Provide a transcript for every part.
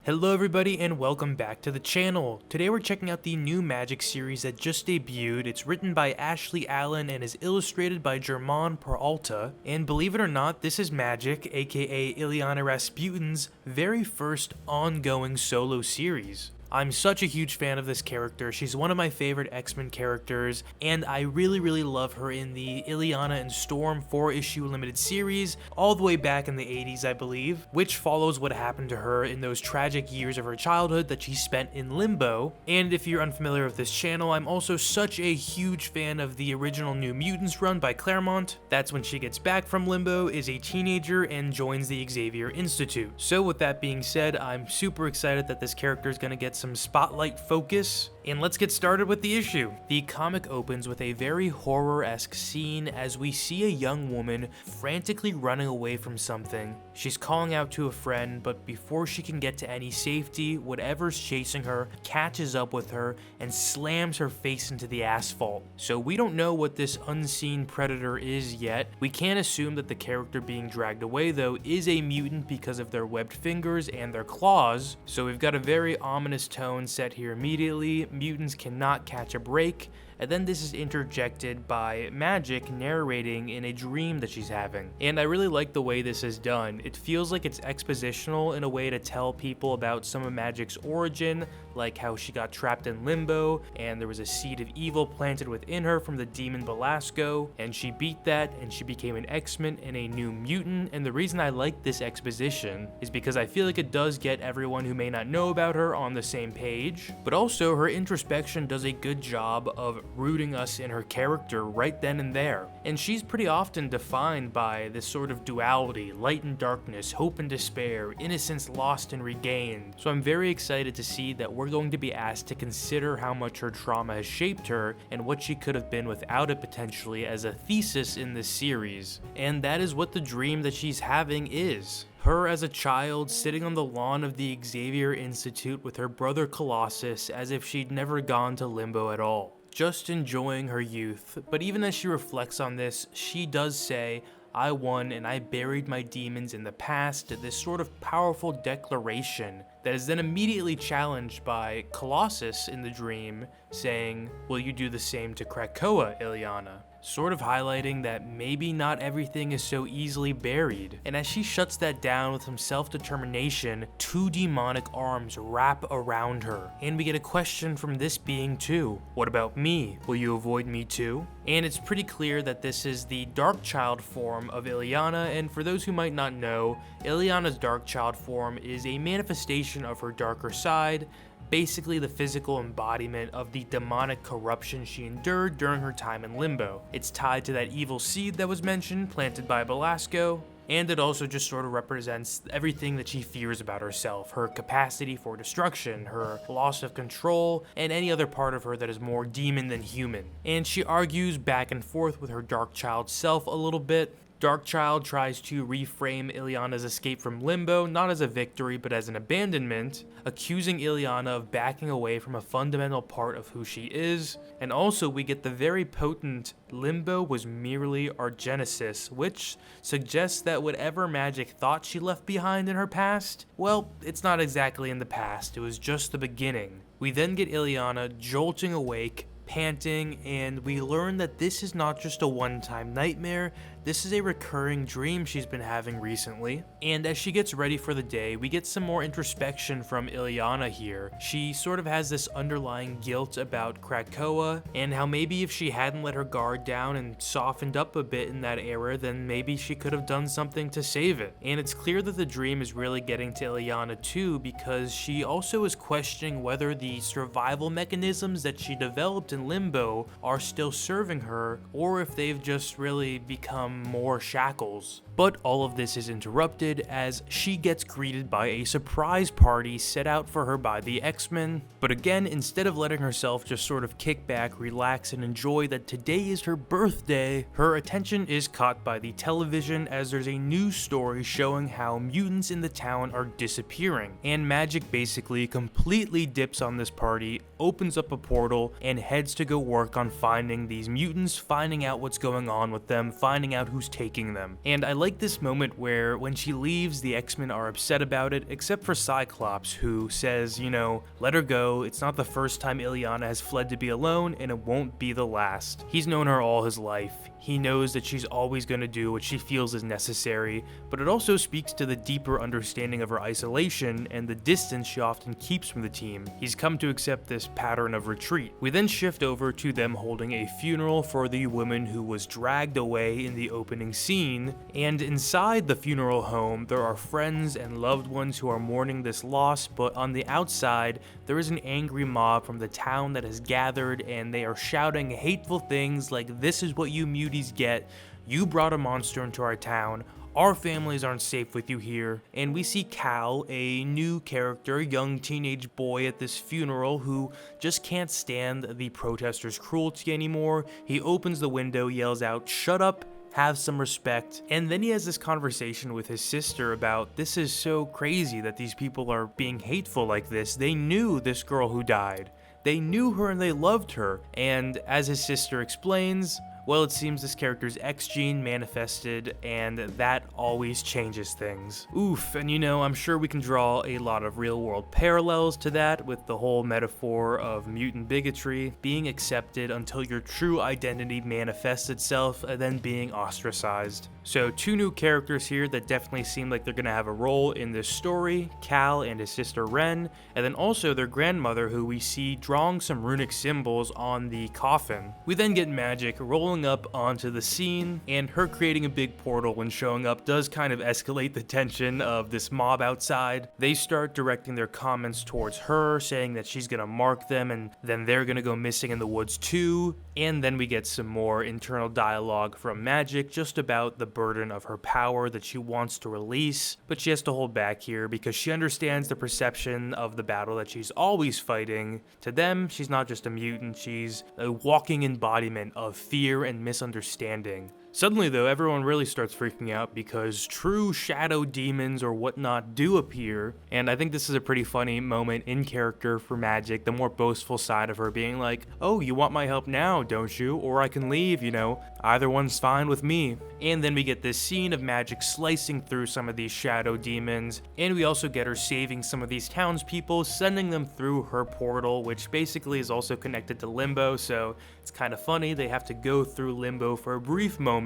Hello everybody and welcome back to the channel. Today we're checking out the new Magik series that just debuted. It's written by Ashley Allen and is illustrated by Germán Peralta. And believe it or not, this is Magik, aka Ilyanna Rasputin's very first ongoing solo series. I'm such a huge fan of this character. She's one of my favorite X-Men characters, and I really love her in the Ilyanna and Storm 4-issue limited series, all the way back in the 80s, I believe, which follows what happened to her in those tragic years of her childhood that she spent in limbo. And if you're unfamiliar with this channel, I'm also such a huge fan of the original New Mutants run by Claremont. That's when she gets back from limbo, is a teenager, and joins the Xavier Institute. So with that being said, I'm super excited that this character is going to get some spotlight focus, and let's get started with the issue. The comic opens with a very horror-esque scene as we see a young woman frantically running away from something. She's calling out to a friend, but before she can get to any safety, whatever's chasing her catches up with her and slams her face into the asphalt. So we don't know what this unseen predator is yet. We can assume that the character being dragged away though is a mutant because of their webbed fingers and their claws. So we've got a very ominous tone set here immediately. Mutants cannot catch a break, and then this is interjected by Magik narrating in a dream that she's having. And I really like the way this is done. It feels like it's expositional in a way to tell people about some of Magik's origin, like how she got trapped in limbo, and there was a seed of evil planted within her from the demon Belasco, and she beat that, and she became an X-Men and a new mutant. And the reason I like this exposition is because I feel like it does get everyone who may not know about her on the same page, but also her introspection does a good job of rooting us in her character right then and there. And she's pretty often defined by this sort of duality, light and darkness, hope and despair, innocence lost and regained. So I'm very excited to see that we're going to be asked to consider how much her trauma has shaped her and what she could have been without it potentially as a thesis in this series. And that is what the dream that she's having is. Her as a child sitting on the lawn of the Xavier Institute with her brother Colossus as if she'd never gone to limbo at all, just enjoying her youth. But even as she reflects on this, she does say, "I won and I buried my demons in the past," this sort of powerful declaration that is then immediately challenged by Colossus in the dream saying, "Will you do the same to Krakoa, Ilyanna?" Sort of highlighting that maybe not everything is so easily buried. And as she shuts that down with some self-determination, two demonic arms wrap around her. And we get a question from this being too. What about me? Will you avoid me too? And it's pretty clear that this is the Dark Child form of Ilyanna, and for those who might not know, Ilyanna's Dark Child form is a manifestation of her darker side, basically the physical embodiment of the demonic corruption she endured during her time in limbo. It's tied to that evil seed that was mentioned, planted by Belasco, and it also just sort of represents everything that she fears about herself, her capacity for destruction, her loss of control, and any other part of her that is more demon than human. And she argues back and forth with her Dark Child self a little bit. Dark Child tries to reframe Ilyanna's escape from limbo, not as a victory, but as an abandonment, accusing Ilyanna of backing away from a fundamental part of who she is. And also we get the very potent "limbo was merely our genesis," which suggests that whatever Magik thought she left behind in her past, well, it's not exactly in the past, it was just the beginning. We then get Ilyanna jolting awake, panting, and we learn that this is not just a one-time nightmare, this is a recurring dream she's been having recently. And as she gets ready for the day, we get some more introspection from Ilyanna here. She sort of has this underlying guilt about Krakoa, and how maybe if she hadn't let her guard down and softened up a bit in that era, then maybe she could have done something to save it. And it's clear that the dream is really getting to Ilyanna too, because she also is questioning whether the survival mechanisms that she developed in limbo are still serving her, or if they've just really become more shackles. But all of this is interrupted as she gets greeted by a surprise party set out for her by the X-Men. But again, instead of letting herself just sort of kick back, relax, and enjoy that today is her birthday, her attention is caught by the television as there's a news story showing how mutants in the town are disappearing. And Magik basically completely dips on this party, opens up a portal, and heads to go work on finding these mutants, finding out what's going on with them, finding out out who's taking them. And I like this moment where when she leaves, the X-Men are upset about it, except for Cyclops, who says, you know, let her go, it's not the first time Ilyanna has fled to be alone, and it won't be the last. He's known her all his life. He knows that she's always going to do what she feels is necessary, but it also speaks to the deeper understanding of her isolation and the distance she often keeps from the team. He's come to accept this pattern of retreat. We then shift over to them holding a funeral for the woman who was dragged away in the opening scene, and inside the funeral home there are friends and loved ones who are mourning this loss, but on the outside there is an angry mob from the town that has gathered, and they are shouting hateful things like, "This is what you muties get, you brought a monster into our town, our families aren't safe with you here." And we see Cal, a new character, young teenage boy at this funeral who just can't stand the protesters' cruelty anymore. He opens the window, yells out, "Shut up, have some respect," and then he has this conversation with his sister about, this is so crazy that these people are being hateful like this. They knew this girl who died. They knew her and they loved her. And as his sister explains, well, it seems this character's X gene manifested, and that always changes things. Oof, and you know, I'm sure we can draw a lot of real-world parallels to that with the whole metaphor of mutant bigotry, being accepted until your true identity manifests itself, and then being ostracized. So 2 new characters here that definitely seem like they're gonna have a role in this story, Cal and his sister Ren, and then also their grandmother, who we see drawing some runic symbols on the coffin. We then get Magik rolling up onto the scene, and her creating a big portal when showing up does kind of escalate the tension of this mob outside. They start directing their comments towards her, saying that she's gonna mark them and then they're gonna go missing in the woods too. And then we get some more internal dialogue from Magik just about the burden of her power that she wants to release, but she has to hold back here because she understands the perception of the battle that she's always fighting. To them, she's not just a mutant, she's a walking embodiment of fear and misunderstanding. Suddenly though, everyone really starts freaking out because true shadow demons or whatnot do appear, and I think this is a pretty funny moment in character for Magik, the more boastful side of her being like, oh, you want my help now, don't you? Or I can leave, you know, either one's fine with me. And then we get this scene of Magik slicing through some of these shadow demons, and we also get her saving some of these townspeople, sending them through her portal, which basically is also connected to Limbo, so it's kind of funny they have to go through Limbo for a brief moment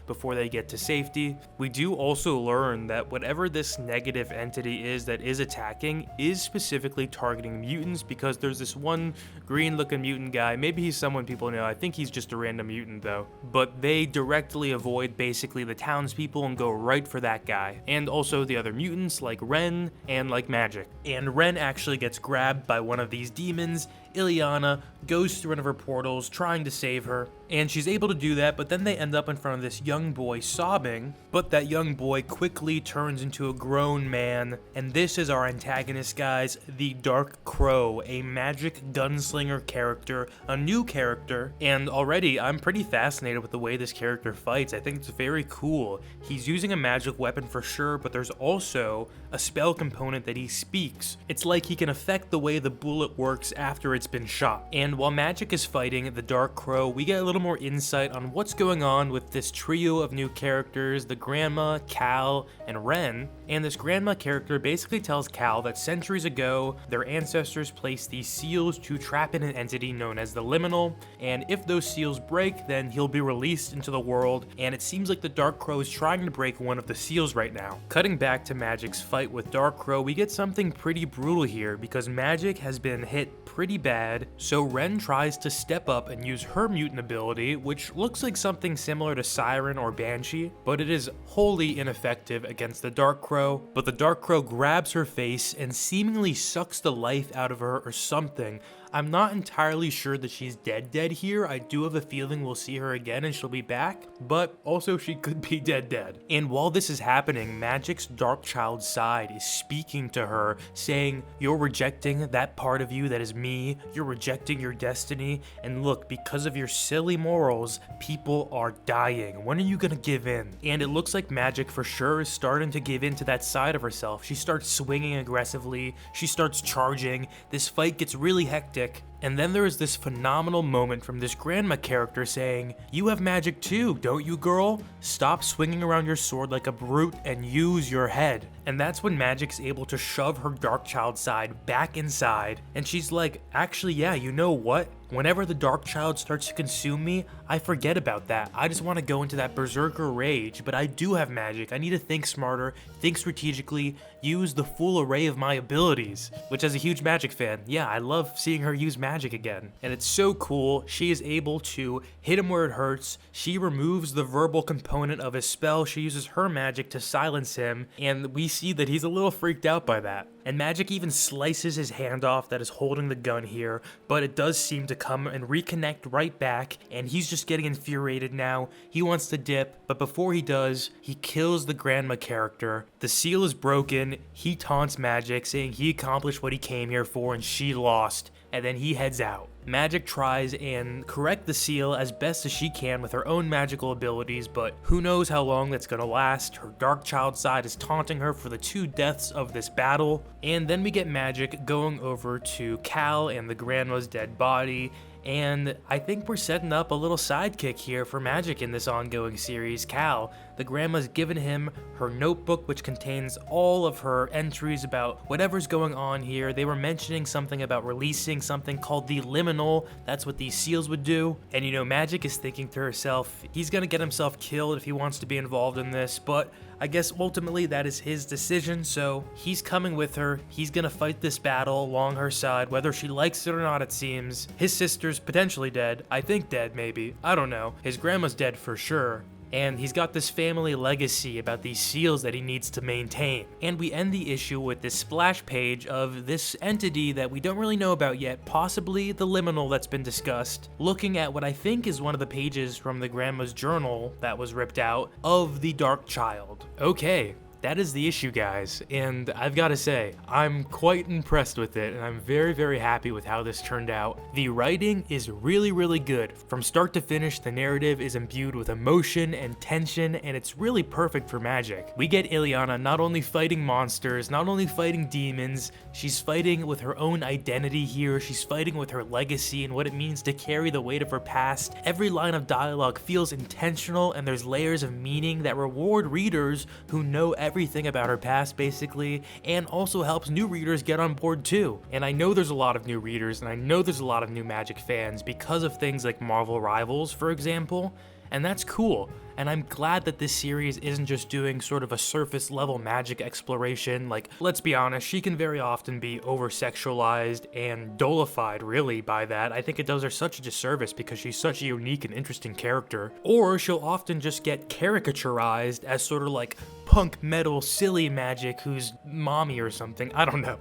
before they get to safety. We do also learn that whatever this negative entity is that is attacking is specifically targeting mutants, because there's this one green looking mutant guy, maybe he's someone people know, I think he's just a random mutant though, but they directly avoid basically the townspeople and go right for that guy, and also the other mutants like Ren and like Magik. And Ren actually gets grabbed by one of these demons. Ilyanna goes through one of her portals trying to save her, and she's able to do that, but then they end up in front of this young boy sobbing, but that young boy quickly turns into a grown man, and this is our antagonist, guys, the Dark Crow, a Magik gunslinger character, a new character, and already I'm pretty fascinated with the way this character fights. I think it's very cool. He's using a magic weapon for sure, but there's also a spell component that he speaks. It's like he can affect the way the bullet works after it's been shot. And while Magik is fighting the Dark Crow, we get a little more insight on what's going on with this trio of new characters, the grandma, Cal, and Ren. And this grandma character basically tells Cal that centuries ago, their ancestors placed these seals to trap in an entity known as the Liminal, and if those seals break, then he'll be released into the world, and it seems like the Dark Crow is trying to break one of the seals right now. Cutting back to Magik's fight with Dark Crow, we get something pretty brutal here, because Magik has been hit pretty bad, so Ren tries to step up and use her mutant ability, which looks like something similar to Siren or Banshee, but it is wholly ineffective against the Dark Crow. But the Dark Crow grabs her face and seemingly sucks the life out of her or something. I'm not entirely sure that she's dead here. I do have a feeling we'll see her again and she'll be back, but also she could be dead. And while this is happening, Magik's dark child side is speaking to her, saying, you're rejecting that part of you that is me, you're rejecting your destiny, and look, because of your silly morals, people are dying. When are you gonna give in? And it looks like Magik for sure is starting to give in to that side of herself. She starts swinging aggressively, she starts charging, this fight gets really hectic, sick. And then there is this phenomenal moment from this grandma character saying, "You have magic too, don't you, girl? Stop swinging around your sword like a brute and use your head." And that's when Magik's able to shove her dark child side back inside, and she's like, "Actually, yeah, you know what? Whenever the dark child starts to consume me, I forget about that. I just want to go into that berserker rage, but I do have magic. I need to think smarter, think strategically, use the full array of my abilities." Which, as a huge Magic fan, yeah, I love seeing her use magic again. And it's so cool. She is able to hit him where it hurts. She removes the verbal component of his spell. She uses her magic to silence him, and we see that he's a little freaked out by that. And Magik even slices his hand off that is holding the gun here, but it does seem to come and reconnect right back, and he's just getting infuriated now. He wants to dip, but before he does, he kills the grandma character. The seal is broken. He taunts Magik, saying he accomplished what he came here for and she lost, and then he heads out. Magik tries and correct the seal as best as she can with her own magical abilities, but who knows how long that's gonna last. Her dark child side is taunting her for the 2 deaths of this battle, and then we get Magik going over to Cal and the grandma's dead body. And I think we're setting up a little sidekick here for Magik in this ongoing series. Cal, the grandma's given him her notebook, which contains all of her entries about whatever's going on here. They were mentioning something about releasing something called the liminal. That's what these seals would do. And you know, Magik is thinking to herself, he's gonna get himself killed if he wants to be involved in this, but I guess ultimately that is his decision, so he's coming with her. He's gonna fight this battle along her side, whether she likes it or not, it seems. His sister's potentially dead. I think dead, maybe. I don't know. His grandma's dead for sure. And he's got this family legacy about these seals that he needs to maintain. And we end the issue with this splash page of this entity that we don't really know about yet, possibly the liminal that's been discussed, looking at what I think is one of the pages from the grandma's journal that was ripped out of the Dark Child. Okay. That is the issue, guys, and I've got to say, I'm quite impressed with it, and I'm very, very happy with how this turned out. The writing is really, really good. From start to finish, the narrative is imbued with emotion and tension, and it's really perfect for Magik. We get Ilyanna not only fighting monsters, not only fighting demons, she's fighting with her own identity here, she's fighting with her legacy and what it means to carry the weight of her past. Every line of dialogue feels intentional, and there's layers of meaning that reward readers who know everything about her past, basically, and also helps new readers get on board too. And I know there's a lot of new readers, and I know there's a lot of new Magik fans because of things like Marvel Rivals, for example, and that's cool. And I'm glad that this series isn't just doing sort of a surface level Magik exploration. Like, let's be honest, she can very often be over-sexualized and dolified, really, by that. I think it does her such a disservice because she's such a unique and interesting character. Or she'll often just get caricaturized as sort of like punk metal silly Magik who's mommy or something. I don't know.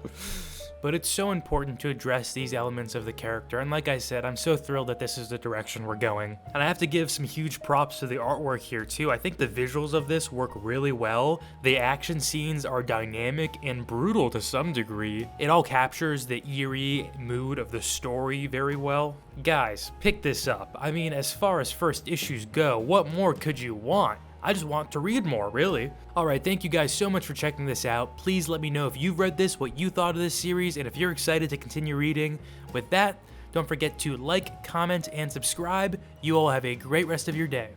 But it's so important to address these elements of the character, and like I said, I'm so thrilled that this is the direction we're going. And I have to give some huge props to the artwork here too. I think the visuals of this work really well. The action scenes are dynamic and brutal to some degree. It all captures the eerie mood of the story very well. Guys, pick this up. I mean, as far as first issues go, what more could you want? I just want to read more, really. Alright, thank you guys so much for checking this out. Please let me know if you've read this, what you thought of this series, and if you're excited to continue reading. With that, don't forget to like, comment, and subscribe. You all have a great rest of your day.